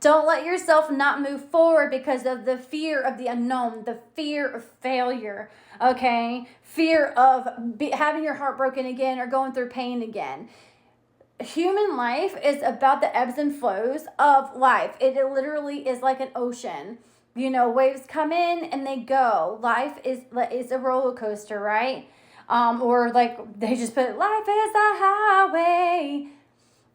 Don't let yourself not move forward because of the fear of the unknown, the fear of failure, okay? Fear of having your heart broken again or going through pain again. Human life is about the ebbs and flows of life. It literally is like an ocean. Waves come in and they go. Life is a roller coaster, right? Or like they just put, life is a highway.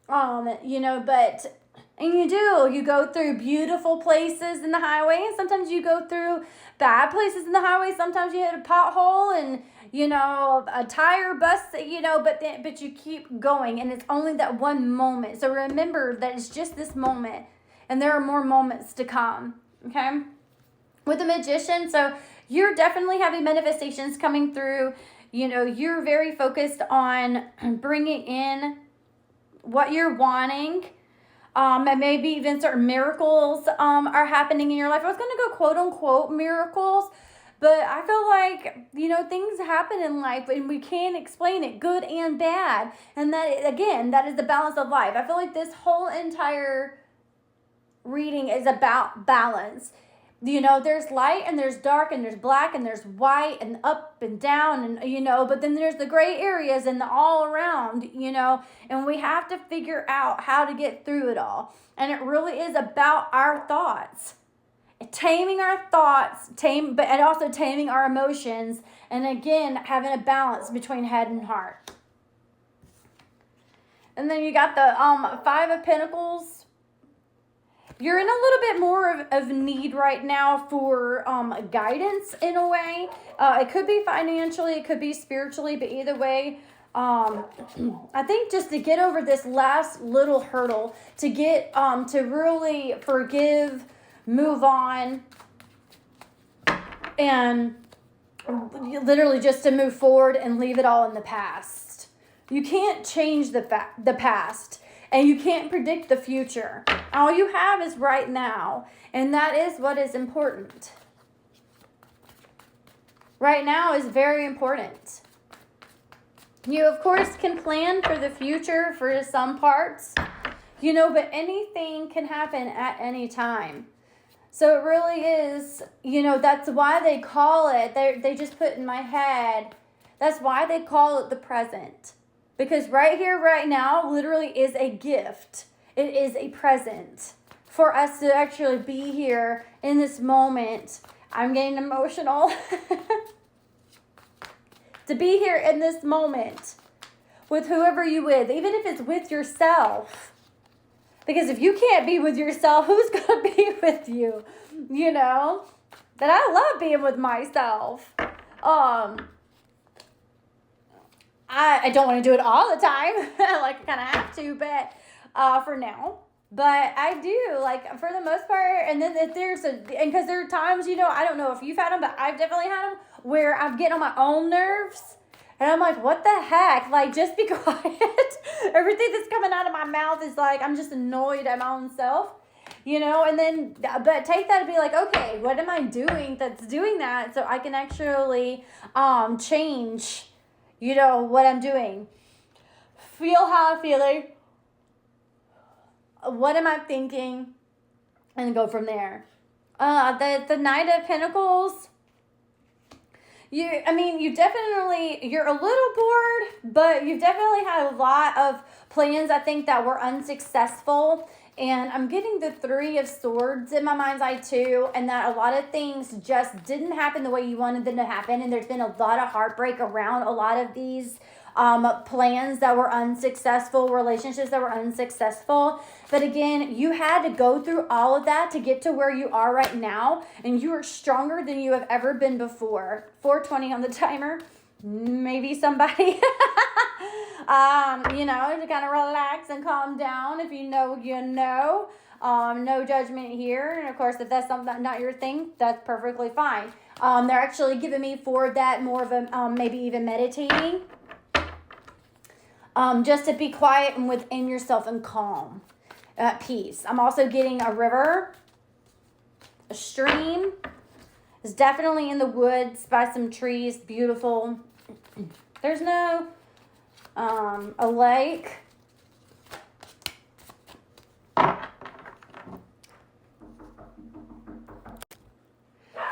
But and you go through beautiful places in the highway, and sometimes you go through bad places in the highway. Sometimes you hit a pothole and a tire busts, but you keep going, and it's only that one moment. So remember that it's just this moment, and there are more moments to come. Okay, with the Magician, so you're definitely having manifestations coming through. You're very focused on bringing in what you're wanting. And maybe even certain miracles are happening in your life. I was going to go quote unquote miracles, but I feel like, things happen in life and we can't explain it, good and bad. And that is the balance of life. I feel like this whole entire reading is about balance. There's light and there's dark and there's black and there's white and up and down and, but then there's the gray areas and the all around, and we have to figure out how to get through it all. And it really is about our thoughts, taming our thoughts, and also taming our emotions. And again, having a balance between head and heart. And then you got the Five of Pentacles. You're in a little bit more of need right now for guidance in a way. It could be financially, it could be spiritually, but either way, I think just to get over this last little hurdle, to get to really forgive, move on, and literally just to move forward and leave it all in the past. You can't change the past. And you can't predict the future. All you have is right now. And that is what is important. Right now is very important. You, of course, can plan for the future for some parts. But anything can happen at any time. So it really is, that's why they call it, they just put in my head, that's why they call it the present. Because right here, right now, literally is a gift. It is a present for us to actually be here in this moment. I'm getting emotional. To be here in this moment with whoever you with, even if it's with yourself. Because if you can't be with yourself, who's going to be with you? That I love being with myself. I don't want to do it all the time. I kind of have to, but for now. But I do, for the most part. And then if because there are times, I don't know if you've had them, but I've definitely had them where I'm getting on my own nerves. And I'm like, what the heck? Just be quiet. Everything that's coming out of my mouth is I'm just annoyed at my own self. And then, but take that and be like, okay, what am I doing that's doing that? So I can actually change what I'm doing. Feel how I'm feeling. What am I thinking? And go from there. The Knight of Pentacles. You're a little bored, but you've definitely had a lot of plans, I think, that were unsuccessful. And I'm getting the Three of Swords in my mind's eye too, and that a lot of things just didn't happen the way you wanted them to happen, and there's been a lot of heartbreak around a lot of these plans that were unsuccessful, relationships that were unsuccessful. But again, you had to go through all of that to get to where you are right now, and you are stronger than you have ever been before. 4:20 on the timer. Maybe somebody to kind of relax and calm down. If you know, no judgment here. And of course, if that's not your thing, that's perfectly fine. They're actually giving me for that more of a maybe even meditating, just to be quiet and within yourself and calm, at peace. I'm also getting a river, a stream. It's definitely in the woods by some trees, beautiful. There's no a lake.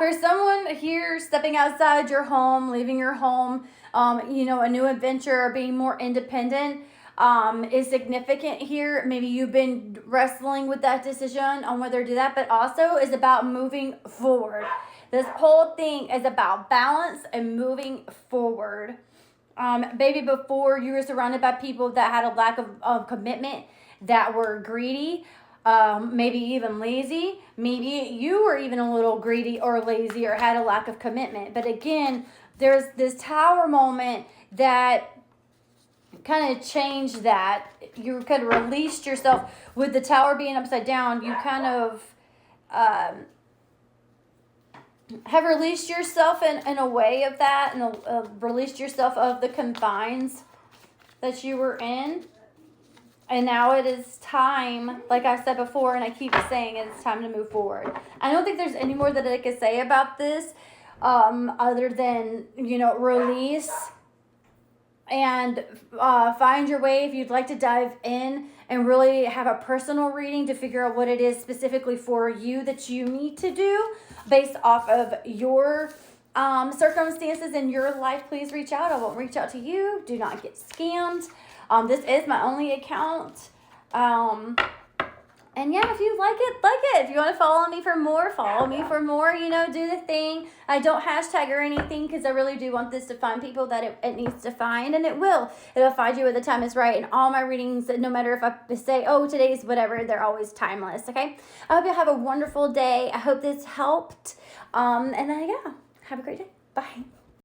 for someone here stepping outside your home, leaving your home, a new adventure or being more independent is significant here. Maybe you've been wrestling with that decision on whether to do that, but also is about moving forward. This whole thing is about balance and moving forward. Maybe before you were surrounded by people that had a lack of commitment, that were greedy, maybe even lazy. Maybe you were even a little greedy or lazy or had a lack of commitment. But again, there's this tower moment that kind of changed that. You kind of released yourself with the tower being upside down. You kind of have released yourself in a way of that, and released yourself of the confines that you were in. And now it is time, like I said before, and I keep saying it's time to move forward. I don't think there's any more that I could say about this other than, release and find your way. If you'd like to dive in and really have a personal reading to figure out what it is specifically for you that you need to do based off of your circumstances in your life, please reach out. I won't reach out to you. Do not get scammed. This is my only account. And yeah, if you like it, like it. If you want to follow me for more, do the thing. I don't hashtag or anything because I really do want this to find people that it needs to find, and it will. It'll find you when the time is right. And all my readings, no matter if I say, today's whatever, they're always timeless, okay? I hope you have a wonderful day. I hope this helped. Have a great day. Bye.